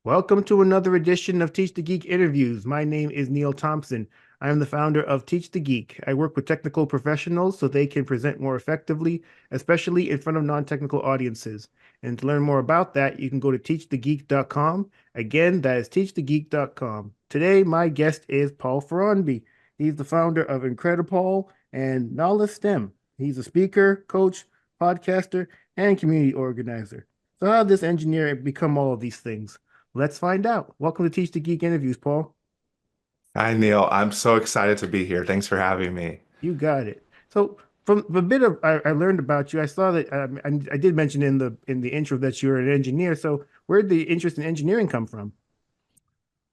Welcome to another edition of Teach the Geek interviews. My name is Neil Thompson. I am the founder of Teach the Geek. I work with technical professionals so they can present more effectively, especially in front of non-technical audiences. And to learn more about that, you can go to teachthegeek.com. Again, that is teachthegeek.com. Today, my guest is Paul Faronbi. He's the founder of IncrediPaul and NALA STEM. He's a speaker, coach, podcaster, and community organizer. So how did this engineer become all of these things? Let's find out. Welcome to Teach the Geek interviews, Paul. Hi, Neil. I'm so excited to be here. Thanks for having me. You got it. So, from the bit of I learned about you, I saw that I did mention in the intro that you're an engineer. So, where did the interest in engineering come from?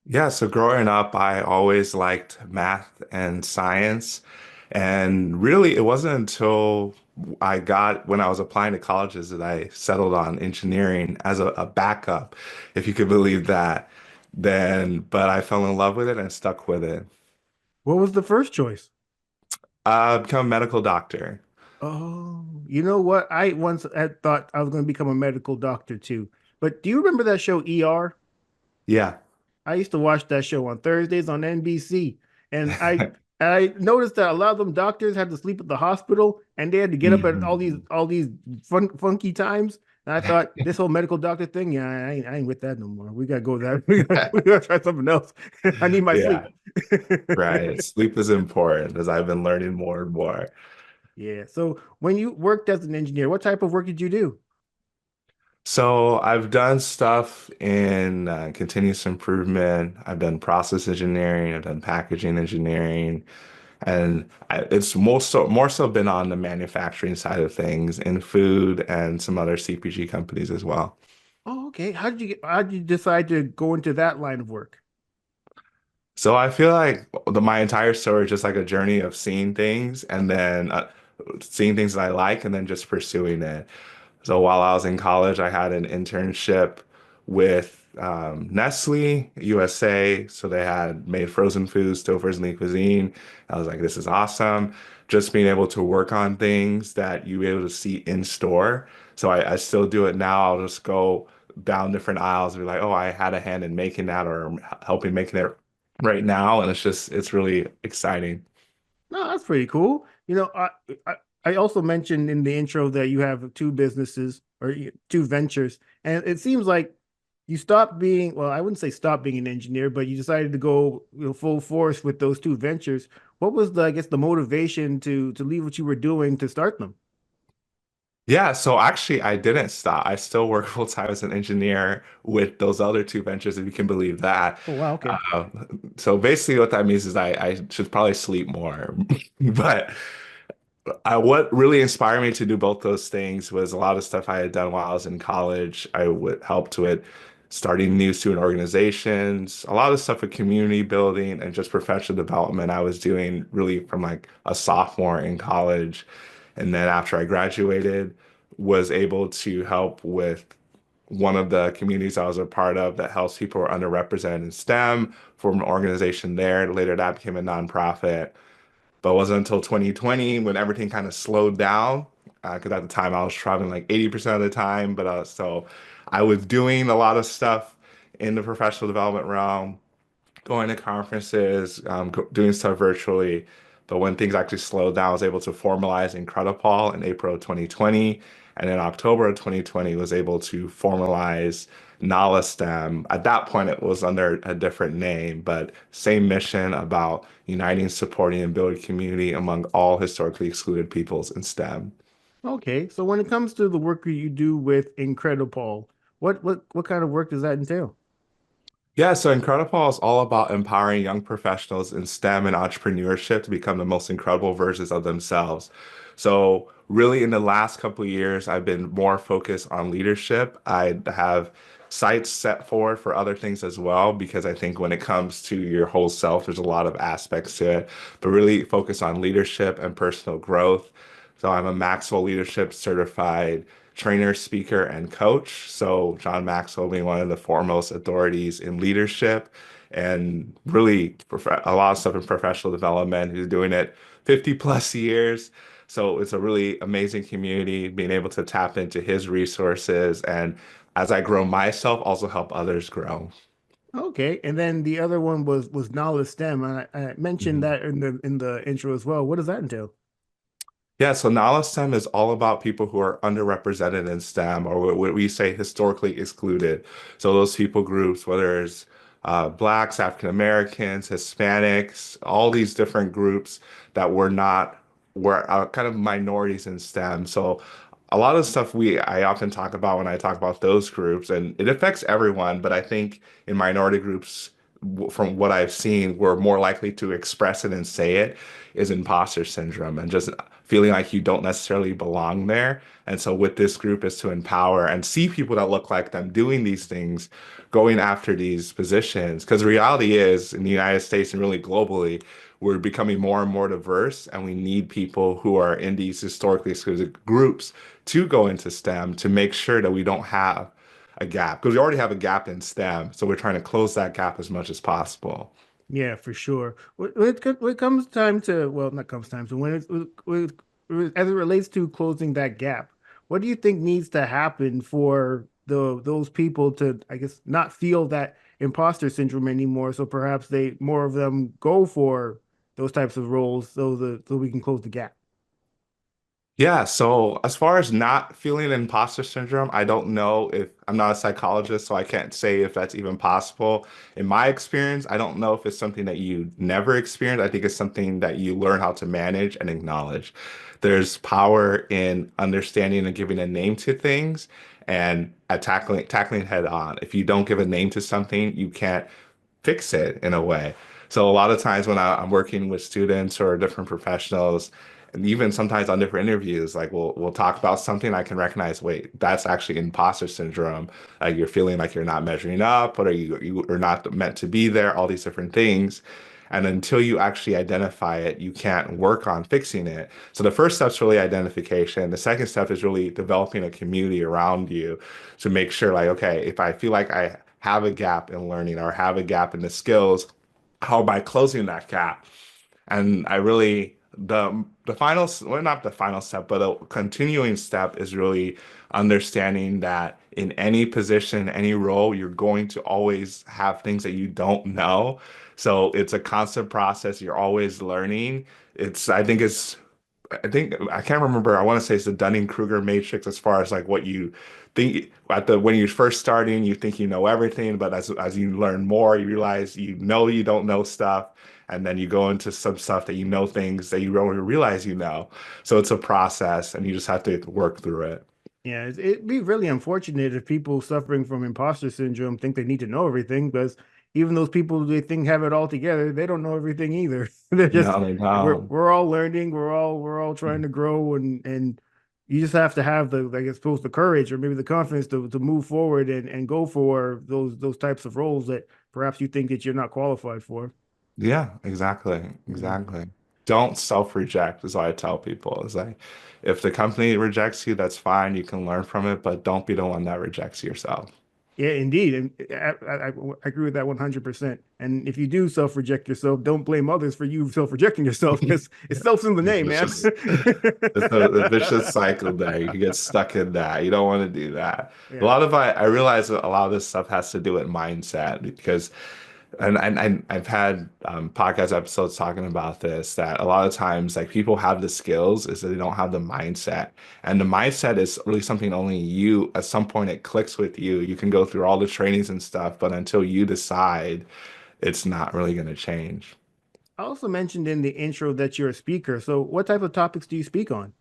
Yeah, so growing up, I always liked math and science. And really, it wasn't until when I was applying to colleges that I settled on engineering as a backup, if you could believe that. But I fell in love with it and stuck with it. What was the first choice? Become a medical doctor. Oh, you know what? I once had thought I was going to become a medical doctor too. But do you remember that show ER? Yeah. I used to watch that show on Thursdays on NBC, and I noticed that a lot of them doctors had to sleep at the hospital, and they had to get up at all these Mhm. all these funky times. And I thought this whole medical doctor thing, yeah, I ain't with that no more. We gotta go that. We gotta try something else. I need my sleep. Yeah, right. Sleep is important as I've been learning more and more. Yeah. So when you worked as an engineer, what type of work did you do? So I've done stuff in continuous improvement. I've done process engineering. I've done packaging engineering, and it's more so been on the manufacturing side of things in food and some other CPG companies as well. Oh, okay. How did you decide to go into that line of work? So I feel like my entire story is just like a journey of seeing things and then seeing things that I like and then just pursuing it. So while I was in college, I had an internship with Nestle USA. So they had made frozen foods, still frozen lean cuisine. I was like, this is awesome. Just being able to work on things that you were able to see in store. So I still do it now. I'll just go down different aisles and be like, oh, I had a hand in making that or helping making it right now. And it's really exciting. No, that's pretty cool. I I also mentioned in the intro that you have two businesses or two ventures, and it seems like you stopped being, well, I wouldn't say stop being an engineer, but you decided to go, full force with those two ventures. What was I guess, the motivation to leave what you were doing to start them? Yeah, so actually, I didn't stop. I still work full time as an engineer with those other two ventures, if you can believe that. Oh, wow, okay. Uh, so basically, what that means is I should probably sleep more. But what really inspired me to do both those things was a lot of stuff I had done while I was in college. I would help with starting new student organizations, a lot of stuff with community building and just professional development I was doing really from like a sophomore in college. And then after I graduated, was able to help with one of the communities I was a part of that helps people who are underrepresented in STEM, formed an organization there. Later, that became a nonprofit. But it wasn't until 2020 when everything kind of slowed down. Because at the time I was traveling like 80% of the time. But so I was doing a lot of stuff in the professional development realm, going to conferences, doing stuff virtually. But when things actually slowed down, I was able to formalize IncrediPaul in April of 2020. And in October of 2020, was able to formalize NALA STEM. At that point, it was under a different name, but same mission about uniting, supporting, and building community among all historically excluded peoples in STEM. Okay, so when it comes to the work that you do with IncrediPaul, what kind of work does that entail? Yeah, so IncrediPaul is all about empowering young professionals in STEM and entrepreneurship to become the most incredible versions of themselves. So, really, in the last couple of years, I've been more focused on leadership. I have sights set forward for other things as well, because I think when it comes to your whole self, there's a lot of aspects to it, but really focus on leadership and personal growth. So, I'm a Maxwell Leadership certified trainer, speaker, and coach. So John Maxwell being one of the foremost authorities in leadership and really a lot of stuff in professional development. He's doing it 50 plus years. So it's a really amazing community, being able to tap into his resources and as I grow myself, also help others grow. Okay, and then the other one was knowledge STEM. I mentioned Mhm. that in the intro as well. What does that entail? Yeah, so knowledge STEM is all about people who are underrepresented in STEM or what we say historically excluded. So those people groups, whether it's Blacks, African Americans, Hispanics, all these different groups that were kind of minorities in STEM. So a lot of stuff I often talk about when I talk about those groups, and it affects everyone, but I think in minority groups, from what I've seen, we're more likely to express it and say it is imposter syndrome and just feeling like you don't necessarily belong there. And so with this group is to empower and see people that look like them doing these things, going after these positions. Because the reality is in the United States and really globally, we're becoming more and more diverse, and we need people who are in these historically excluded groups to go into STEM to make sure that we don't have a gap because we already have a gap in STEM. So we're trying to close that gap as much as possible. Yeah, for sure. When it comes time to, well, not comes time to, as it relates to closing that gap, what do you think needs to happen for those people to, I guess, not feel that imposter syndrome anymore? So perhaps they more of them go for those types of roles so we can close the gap. Yeah, so as far as not feeling imposter syndrome, I don't know if I'm not a psychologist, so I can't say if that's even possible. In my experience, I don't know if it's something that you never experienced. I think it's something that you learn how to manage and acknowledge. There's power in understanding and giving a name to things and at tackling it head on. If you don't give a name to something, you can't fix it in a way. So a lot of times when I'm working with students or different professionals, and even sometimes on different interviews, like we'll talk about something I can recognize, wait, that's actually imposter syndrome. Like you're feeling like you're not measuring up, or you are not meant to be there, all these different things. And until you actually identify it, you can't work on fixing it. So the first step is really identification. The second step is really developing a community around you to make sure, like, okay, if I feel like I have a gap in learning or have a gap in the skills, how am I closing that gap? And I really the final well not the final step, but a continuing step is really understanding that in any position, any role, you're going to always have things that you don't know. So it's a constant process. You're always learning. I think I can't remember. I want to say it's the Dunning-Kruger matrix as far as like what you think at the when you're first starting, you think you know everything, but as you learn more, you realize you know you don't know stuff, and then you go into some stuff that you know things that you don't even realize you know. So it's a process, and you just have to work through it. Yeah, it'd be really unfortunate if people suffering from imposter syndrome think they need to know everything, because even those people they think have it all together, they don't know everything either. They're just No, they don't. we're all learning, we're all trying to grow, and you just have to have the I guess suppose the courage or maybe the confidence to move forward and go for those types of roles that perhaps you think that you're not qualified for. Yeah, exactly. Yeah. Exactly. Don't self-reject is what I tell people. It's like if the company rejects you, that's fine. You can learn from it, but don't be the one that rejects yourself. Yeah, indeed. And I agree with that 100%. And if you do self-reject yourself, don't blame others for you self-rejecting yourself because it's self's in the name, It's man. just it's a vicious cycle there. You can get stuck in that. You don't want to do that. A Yeah. lot of I realize that a lot of this stuff has to do with mindset because and I've had podcast episodes talking about this that a lot of times like people have the skills is that they don't have the mindset. And the mindset is really something only you at some point it clicks with you. You can go through all the trainings and stuff, but until you decide, it's not really going to change. I also mentioned in the intro that you're a speaker. So what type of topics do you speak on?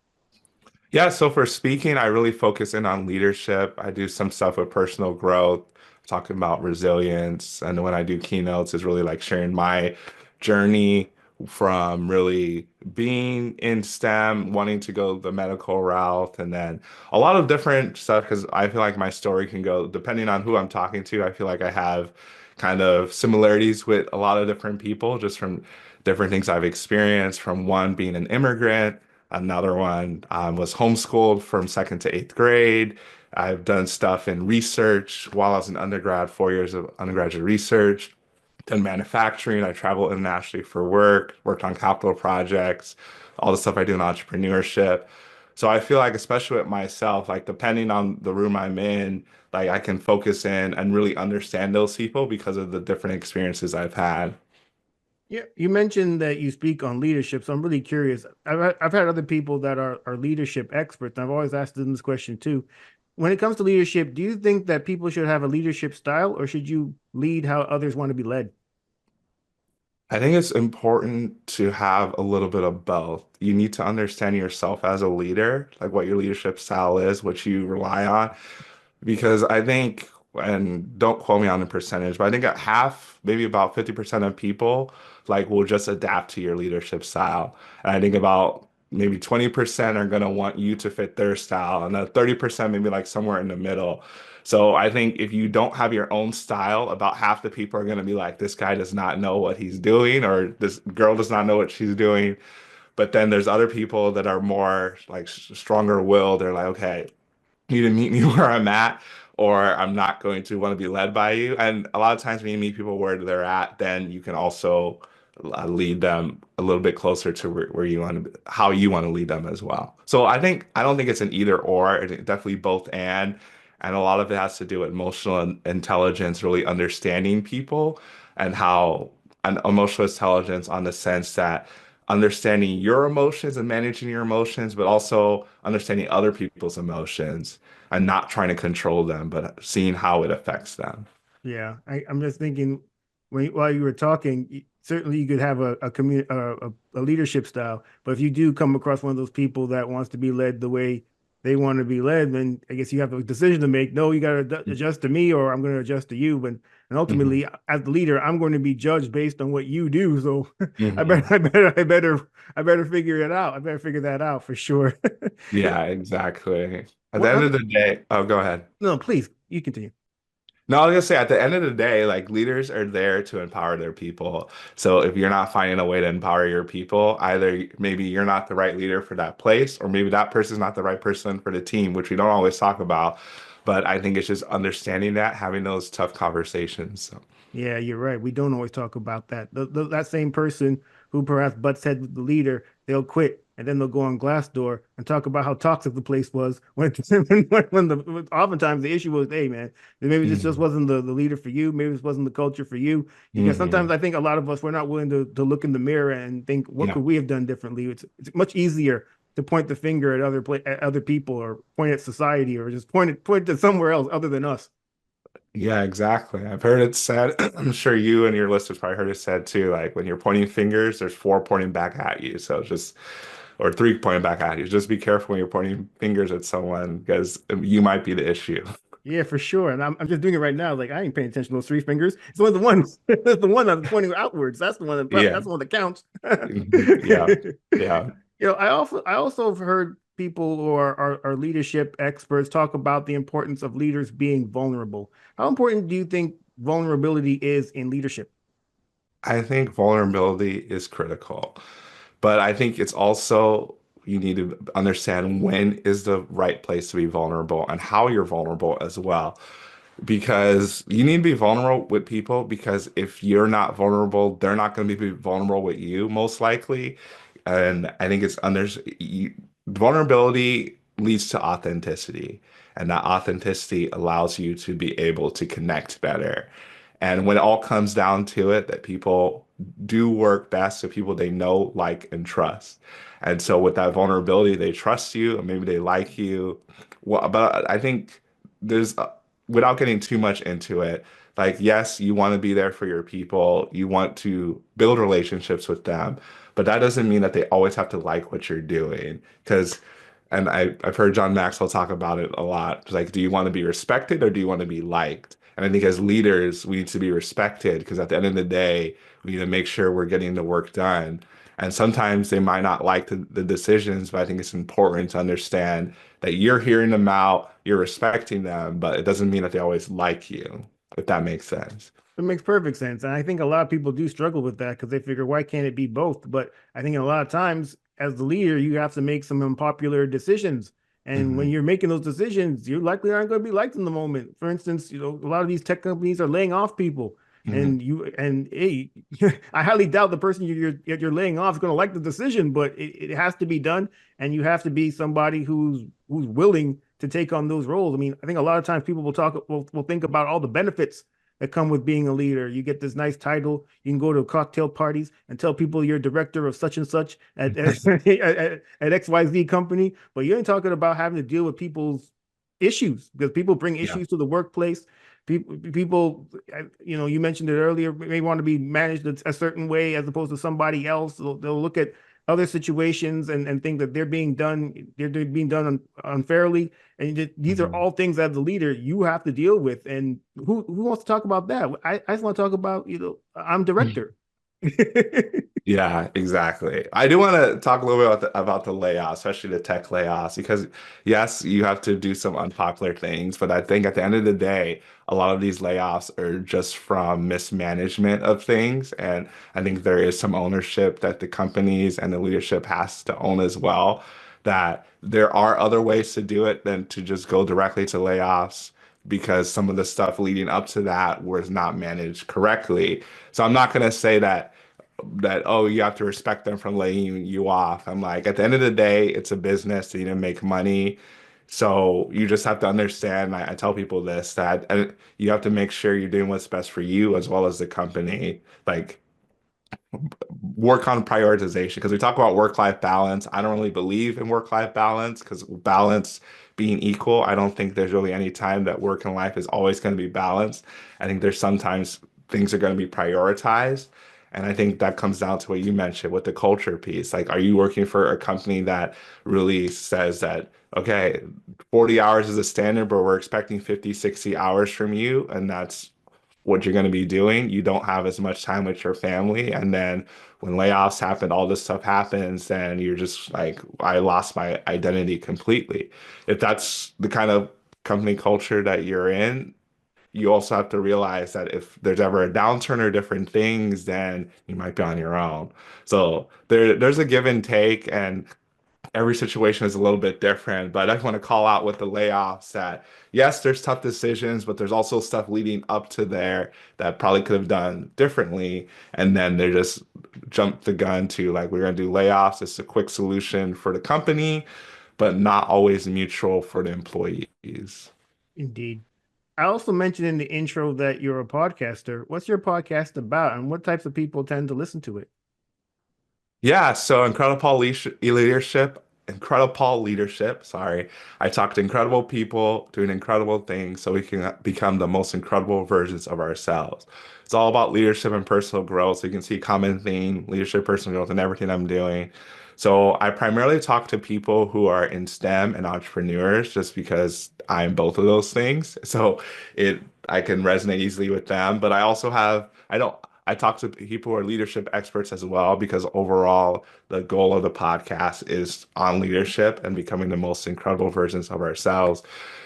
Yeah, so for speaking, I really focus in on leadership. I do some stuff with personal growth, talking about resilience. And when I do keynotes, is really like sharing my journey from really being in STEM, wanting to go the medical route, and then a lot of different stuff because I feel like my story can go, depending on who I'm talking to, I feel like I have kind of similarities with a lot of different people just from different things I've experienced, from one being an immigrant. Another one was homeschooled from second to eighth grade. I've done stuff in research while I was in undergrad, 4 years of undergraduate research, done manufacturing. I traveled internationally for work, worked on capital projects, all the stuff I do in entrepreneurship. So I feel like, especially with myself, like depending on the room I'm in, like I can focus in and really understand those people because of the different experiences I've had. Yeah, you mentioned that you speak on leadership, so I'm really curious. I've had other people that are leadership experts, and I've always asked them this question too. When it comes to leadership, do you think that people should have a leadership style, or should you lead how others want to be led? I think it's important to have a little bit of both. You need to understand yourself as a leader, like what your leadership style is, what you rely on. Because I think, and don't quote me on the percentage, but I think at half, maybe about 50% of people like will just adapt to your leadership style. And I think about maybe 20% are going to want you to fit their style, and then 30% maybe like somewhere in the middle. So I think if you don't have your own style, about half the people are going to be like, this guy does not know what he's doing, or this girl does not know what she's doing. But then there's other people that are more like stronger willed. They're like, okay, you to meet me where I'm at, or I'm not going to want to be led by you. And a lot of times when you meet people where they're at, then you can also lead them a little bit closer to where you want to, how you want to lead them as well. So I don't think it's an either or, it's definitely both and a lot of it has to do with emotional intelligence, really understanding people and how an emotional intelligence on the sense that understanding your emotions and managing your emotions, but also understanding other people's emotions and not trying to control them, but seeing how it affects them. Yeah, I'm just thinking while you were talking, certainly you could have a leadership style, but if you do come across one of those people that wants to be led the way they want to be led, then I guess you have a decision to make. No, you got to adjust to me, or I'm going to adjust to you. But and Hmm. ultimately, as the leader, I'm going to be judged based on what you do. So I Hmm. better, I better, I better, I better figure it out. I better figure that out for sure. Yeah, exactly. At the One end of other, the day, oh, go ahead. no, please, you continue. No, I was gonna say at the end of the day, like leaders are there to empower their people. So if you're not finding a way to empower your people, either maybe you're not the right leader for that place, or maybe that person's not the right person for the team, which we don't always talk about. But I think it's just understanding that, having those tough conversations. So, Yeah, you're right. We don't always talk about that. That same person who perhaps butts heads with the leader, they'll quit and then they'll go on Glassdoor and talk about how toxic the place was. Oftentimes the issue was, hey man, maybe this just mhm, wasn't the leader for you. Maybe this wasn't the culture for you. Because sometimes mhm. I think a lot of us we're not willing to look in the mirror and think, what Yeah. could we have done differently? It's much easier to point the finger at at other people or point at society or just point to somewhere else other than us. Yeah, exactly. I've heard it said, I'm sure you and your listeners probably heard it said too, like when you're pointing fingers, there's four pointing back at you. So just, or three pointing back at you. Just be careful when you're pointing fingers at someone because you might be the issue. Yeah, for sure. And I'm just doing it right now. Like I ain't paying attention to those three fingers. It's only the one. It's the one that's pointing outwards. Yeah. That's the one that counts. Mhm. Yeah. Yeah. I also have heard people who are leadership experts talk about the importance of leaders being vulnerable. How important do you think vulnerability is in leadership? I think vulnerability is critical, but I think it's also you need to understand when is the right place to be vulnerable and how you're vulnerable as well. Because you need to be vulnerable with people because if you're not vulnerable, they're not going to be vulnerable with you most likely. And I think vulnerability leads to authenticity, and that authenticity allows you to be able to connect better. And when it all comes down to it, that people do work best with people they know, like, and trust. And so with that vulnerability, they trust you, and maybe they like you. Well, but I think there's without getting too much into it, like, yes, you want to be there for your people, you want to build relationships with them, but that doesn't mean that they always have to like what you're doing. Because, and I've heard John Maxwell talk about it a lot. It's like, do you want to be respected or do you want to be liked? And I think as leaders, we need to be respected because at the end of the day, we need to make sure we're getting the work done. And sometimes they might not like the decisions, but I think it's important to understand that you're hearing them out, you're respecting them, but it doesn't mean that they always like you, if that makes sense. It makes perfect sense. And I think a lot of people do struggle with that because they figure, why can't it be both? But I think a lot of times, as the leader, you have to make some unpopular decisions. And when Hmm. you're making those decisions, you likely aren't going to be liked in the moment. For instance, a lot of these tech companies are laying off people. Mhm. And hey, I highly doubt the person you're laying off is going to like the decision, but it has to be done, and you have to be somebody who's willing to take on those roles. I mean, I think a lot of times people will think about all the benefits that come with being a leader. You get this nice title. You can go to cocktail parties and tell people you're director of such and such at XYZ company, but you ain't talking about having to deal with people's issues because people bring Yeah. issues to the workplace. People, you mentioned it earlier, may want to be managed a certain way as opposed to somebody else. They'll look at other situations and think that they're being done unfairly. And these are Mhm. all things as the leader you have to deal with. And who wants to talk about that? I just want to talk about, I'm director. Yeah, exactly. I do want to talk a little bit about the layoffs, especially the tech layoffs, because yes, you have to do some unpopular things, but I think at the end of the day, a lot of these layoffs are just from mismanagement of things. And I think there is some ownership that the companies and the leadership has to own as well, that there are other ways to do it than to just go directly to layoffs because some of the stuff leading up to that was not managed correctly. So I'm not going to say that oh you have to respect them from laying you off. I'm like at the end of the day it's a business they need to make money, so you just have to understand. I tell people this that you have to make sure you're doing what's best for you as well as the company. Like work on prioritization because we talk about work-life balance. I don't really believe in work-life balance because balance being equal, I don't think there's really any time that work and life is always going to be balanced. I think there's sometimes things are going to be prioritized. And I think that comes down to what you mentioned with the culture piece. Like, are you working for a company that really says that, okay, 40 hours is a standard, but we're expecting 50, 60 hours from you, and that's what you're going to be doing. You don't have as much time with your family. And then when layoffs happen, all this stuff happens, then you're just like, I lost my identity completely. If that's the kind of company culture that you're in, you also have to realize that if there's ever a downturn or different things, then you might be on your own. So there's a give and take, and every situation is a little bit different, but I just want to call out with the layoffs that yes, there's tough decisions, but there's also stuff leading up to there that probably could have done differently. And then they just jumped the gun to like, we're going to do layoffs. It's a quick solution for the company, but not always mutual for the employees. Indeed. I also mentioned in the intro that you're a podcaster. What's your podcast about, and what types of people tend to listen to it? Yeah, so incredible leadership, sorry. I talk to incredible people doing incredible things so we can become the most incredible versions of ourselves. It's all about leadership and personal growth. So you can see common theme, leadership, personal growth, and everything I'm doing. So I primarily talk to people who are in STEM and entrepreneurs just because I'm both of those things. So it I can resonate easily with them. But I also have I don't I talk to people who are leadership experts as well because overall, the goal of the podcast is on leadership and becoming the most incredible versions of ourselves.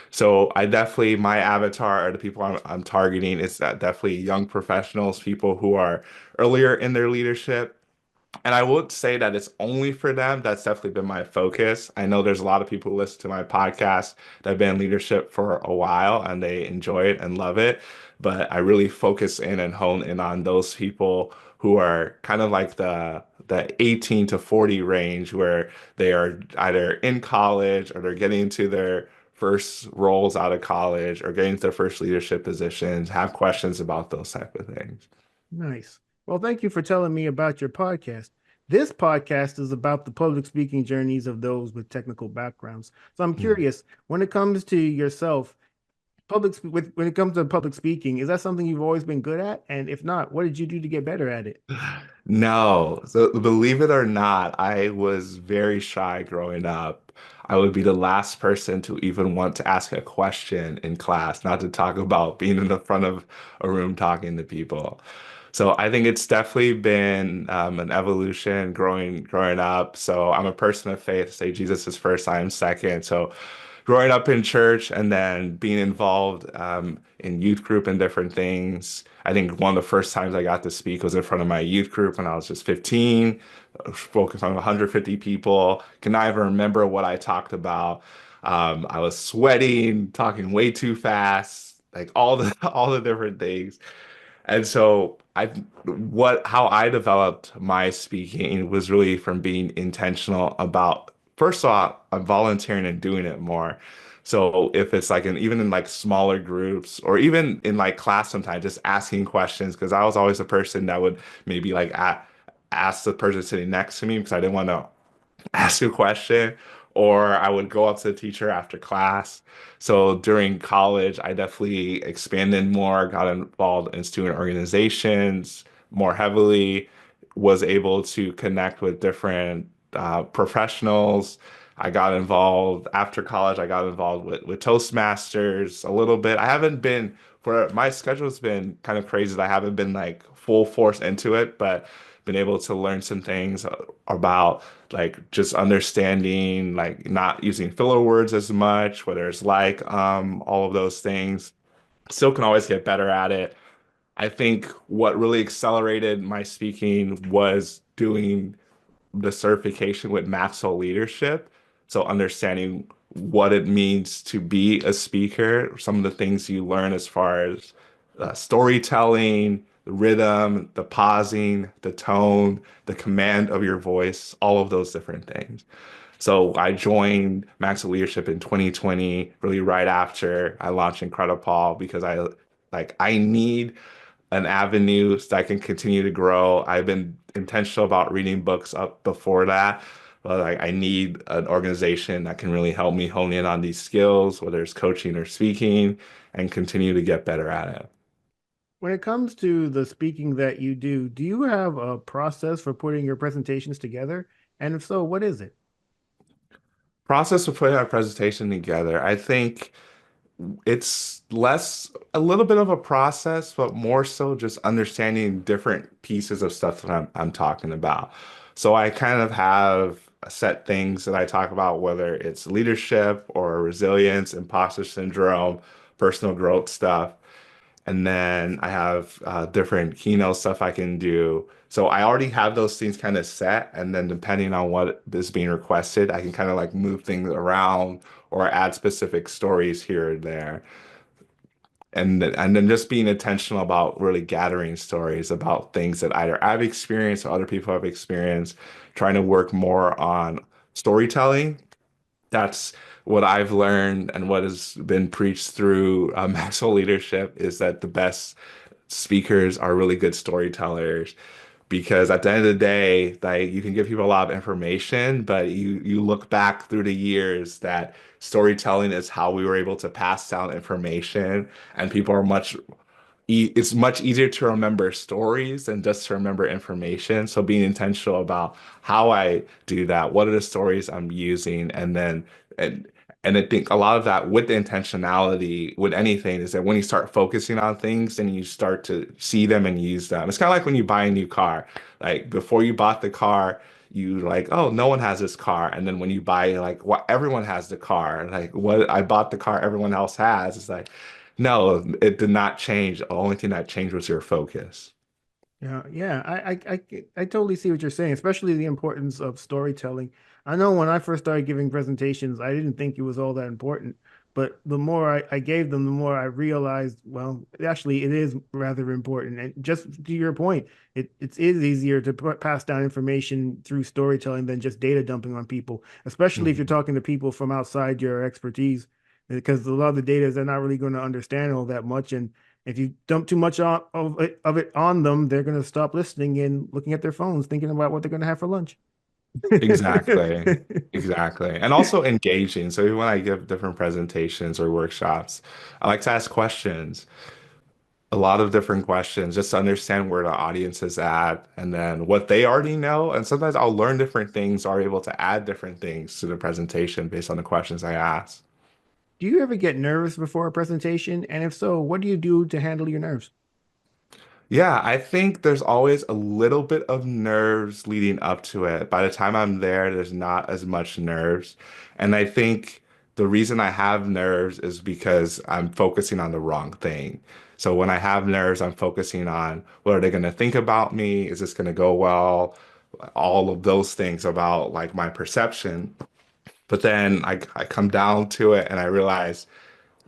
So I definitely, my avatar are the people I'm targeting. It's that definitely young professionals, people who are earlier in their leadership, and I would say that it's only for them. That's definitely been my focus. I know there's a lot of people who listen to my podcast that have been in leadership for a while and they enjoy it and love it. But I really focus in and hone in on those people who are kind of like the 18 to 40 range where they are either in college or they're getting into their first roles out of college or getting to their first leadership positions, have questions about those type of things. Nice. Well, thank you for telling me about your podcast. This podcast is about the public speaking journeys of those with technical backgrounds. So I'm curious, when it comes to yourself, when it comes to public speaking, is that something you've always been good at? And if not, what did you do to get better at it? No. So believe it or not, I was very shy growing up. I would be the last person to even want to ask a question in class, not to talk about being in the front of a room talking to people. So I think it's definitely been an evolution growing up. So I'm a person of faith, say Jesus is first, I am second. So growing up in church and then being involved in youth group and different things. I think one of the first times I got to speak was in front of my youth group when I was just 15, spoke in front of 150 people. Can I even remember what I talked about? I was sweating, talking way too fast, like all the all the different things. And so how I developed my speaking was really from being intentional about, first of all, I'm volunteering and doing it more. So if it's like even in like smaller groups or even in like class sometimes, just asking questions, because I was always the person that would maybe like ask the person sitting next to me because I didn't want to ask a question, or I would go up to the teacher after class. So during college, I definitely expanded more, got involved in student organizations more heavily, was able to connect with different professionals. I got involved after college. I got involved with Toastmasters a little bit. I haven't been for my schedule's been kind of crazy. That I haven't been like full force into it, but been able to learn some things about like just understanding like not using filler words as much, whether it's like all of those things. Still can always get better at it. I think what really accelerated my speaking was doing the certification with Maxwell leadership. So understanding what it means to be a speaker, some of the things you learn as far as storytelling, the rhythm, the pausing, the tone, the command of your voice, all of those different things. So I joined Maxwell Leadership in 2020, really right after I launched IncrediPaul because I need an avenue so I can continue to grow. I've been intentional about reading books up before that, but I need an organization that can really help me hone in on these skills, whether it's coaching or speaking, and continue to get better at it. When it comes to the speaking that you do you have a process for putting your presentations together? And if so, what is it? Process of putting our presentation together. I think it's a little bit of a process, but more so just understanding different pieces of stuff that I'm talking about. So I kind of have set things that I talk about, whether it's leadership or resilience, imposter syndrome, personal growth stuff. And then I have different keynote stuff I can do. So I already have those things kind of set. And then depending on what is being requested, I can kind of like move things around or add specific stories here or there. And then just being intentional about really gathering stories about things that either I've experienced or other people have experienced, trying to work more on storytelling. That's what I've learned and what has been preached through Maxwell leadership is that the best speakers are really good storytellers because at the end of the day, like you can give people a lot of information, but you look back through the years that storytelling is how we were able to pass down information, and people are it's much easier to remember stories than just to remember information. So being intentional about how I do that, what are the stories I'm using, and and I think a lot of that with the intentionality with anything is that when you start focusing on things, then you start to see them and use them. It's kind of like when you buy a new car. Like before you bought the car, you like, oh, no one has this car. And then when you buy, like, what everyone has the car. Like what I bought the car everyone else has. It's like, no, it did not change. The only thing that changed was your focus. Yeah, yeah, I totally see what you're saying, especially the importance of storytelling. I know when I first started giving presentations, I didn't think it was all that important, but the more I gave them, the more I realized, well, actually, it is rather important. And just to your point, it is easier to pass down information through storytelling than just data dumping on people, especially if you're Mhm. talking to people from outside your expertise, because a lot of the data they're not really going to understand all that much, and if you dump too much of it on them, they're going to stop listening and looking at their phones, thinking about what they're going to have for lunch. Exactly. Exactly. And also engaging. So even when I give different presentations or workshops, I like to ask questions, a lot of different questions, just to understand where the audience is at and then what they already know. And sometimes I'll learn different things or able to add different things to the presentation based on the questions I ask. Do you ever get nervous before a presentation? And if so, what do you do to handle your nerves? Yeah, I think there's always a little bit of nerves leading up to it. By the time I'm there, there's not as much nerves. And I think the reason I have nerves is because I'm focusing on the wrong thing. So when I have nerves, I'm focusing on what are they going to think about me? Is this going to go well? All of those things about like my perception. But then I come down to it and I realize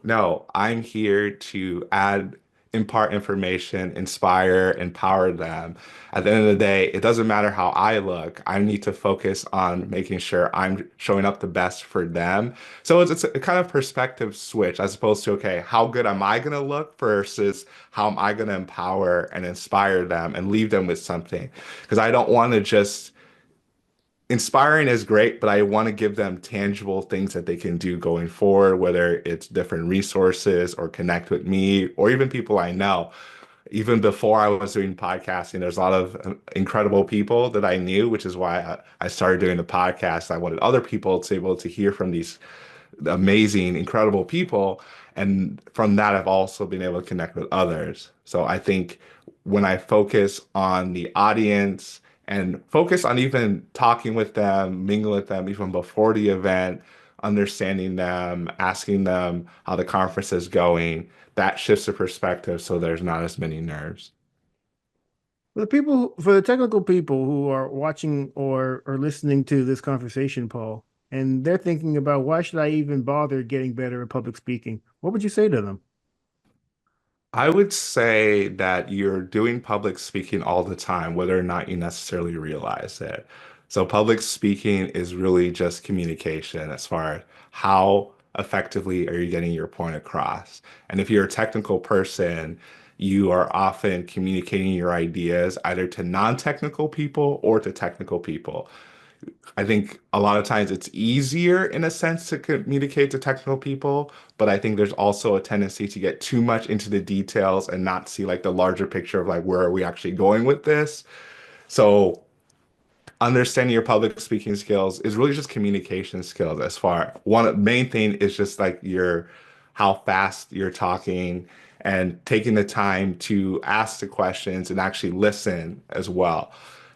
no, I'm here to add impart information, inspire, empower them. At the end of the day, it doesn't matter how I look. I need to focus on making sure I'm showing up the best for them. So it's a kind of perspective switch as opposed to, okay, how good am I going to look versus how am I going to empower and inspire them and leave them with something? Because I don't want to just inspiring is great, but I want to give them tangible things that they can do going forward, whether it's different resources or connect with me or even people I know. Even before I was doing podcasting, there's a lot of incredible people that I knew, which is why I started doing the podcast. I wanted other people to be able to hear from these amazing, incredible people. And from that, I've also been able to connect with others. So I think when I focus on the audience and focus on even talking with them, mingling with them even before the event, understanding them, asking them how the conference is going, that shifts the perspective so there's not as many nerves. For the technical people who are watching or listening to this conversation, Paul, and they're thinking about why should I even bother getting better at public speaking? What would you say to them? I would say that you're doing public speaking all the time, whether or not you necessarily realize it. So, public speaking is really just communication as far as how effectively are you getting your point across. And if you're a technical person, you are often communicating your ideas either to non-technical people or to technical people. I think a lot of times it's easier in a sense to communicate to technical people, but I think there's also a tendency to get too much into the details and not see like the larger picture of like where are we actually going with this. So understanding your public speaking skills is really just communication skills as far. One main thing is just like your how fast you're talking and taking the time to ask the questions and actually listen as well.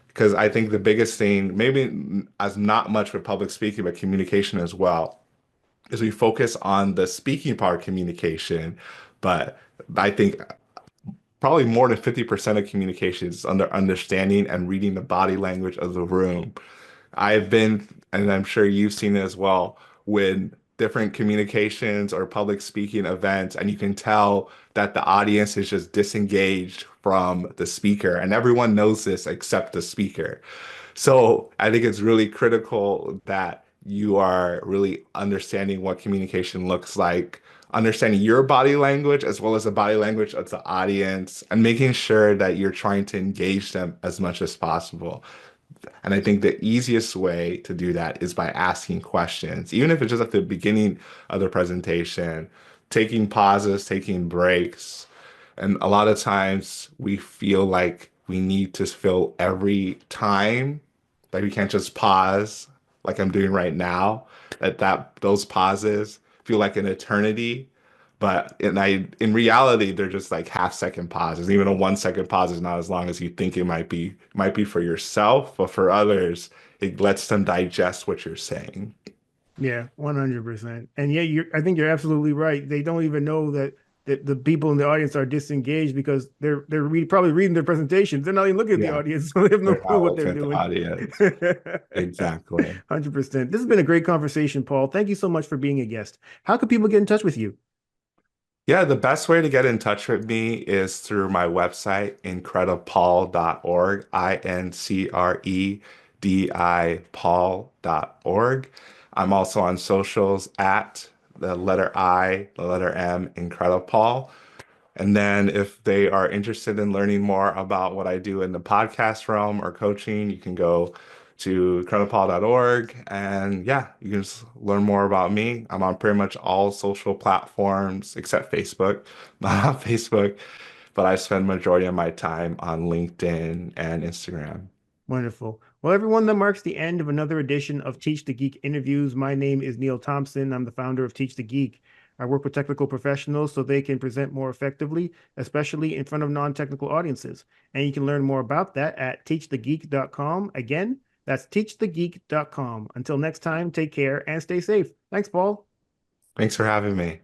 Because I think the biggest thing, maybe as not much with public speaking, but communication as well, is we focus on the speaking part of communication. But I think probably more than 50% of communication is under understanding and reading the body language of the room. I've been, and I'm sure you've seen it as well, with different communications or public speaking events, and you can tell that the audience is just disengaged from the speaker, and everyone knows this except the speaker. So I think it's really critical that you are really understanding what communication looks like, understanding your body language as well as the body language of the audience, and making sure that you're trying to engage them as much as possible. And I think the easiest way to do that is by asking questions, even if it's just at the beginning of the presentation, taking pauses, taking breaks. And a lot of times we feel like we need to fill every time, like we can't just pause like I'm doing right now, that those pauses feel like an eternity. But in reality, they're just like half second pauses. Even a 1 second pause is not as long as you think it might be. Might be for yourself, but for others, it lets them digest what you're saying. Yeah, 100%. And yeah, I think you're absolutely right. They don't even know that the people in the audience are disengaged because probably reading their presentations. They're not even looking at the Yeah, audience, so they have no they're clue not what they're looking at the doing. audience. Exactly. 100%. This has been a great conversation, Paul. Thank you so much for being a guest. How can people get in touch with you? Yeah, the best way to get in touch with me is through my website, IncrediPaul.org, IncrediPaul.org. I'm also on socials at the letter I, the letter M, IncrediPaul. And then if they are interested in learning more about what I do in the podcast realm or coaching, you can go to IncrediPaul.org and yeah, you can just learn more about me. I'm on pretty much all social platforms except Facebook. Not on Facebook, but I spend majority of my time on LinkedIn and Instagram. Wonderful. Well, everyone, that marks the end of another edition of Teach the Geek interviews. My name is Neil Thompson. I'm the founder of Teach the Geek. I work with technical professionals so they can present more effectively, especially in front of non-technical audiences. And you can learn more about that at teachthegeek.com. Again, that's teachthegeek.com. Until next time, take care and stay safe. Thanks, Paul. Thanks for having me.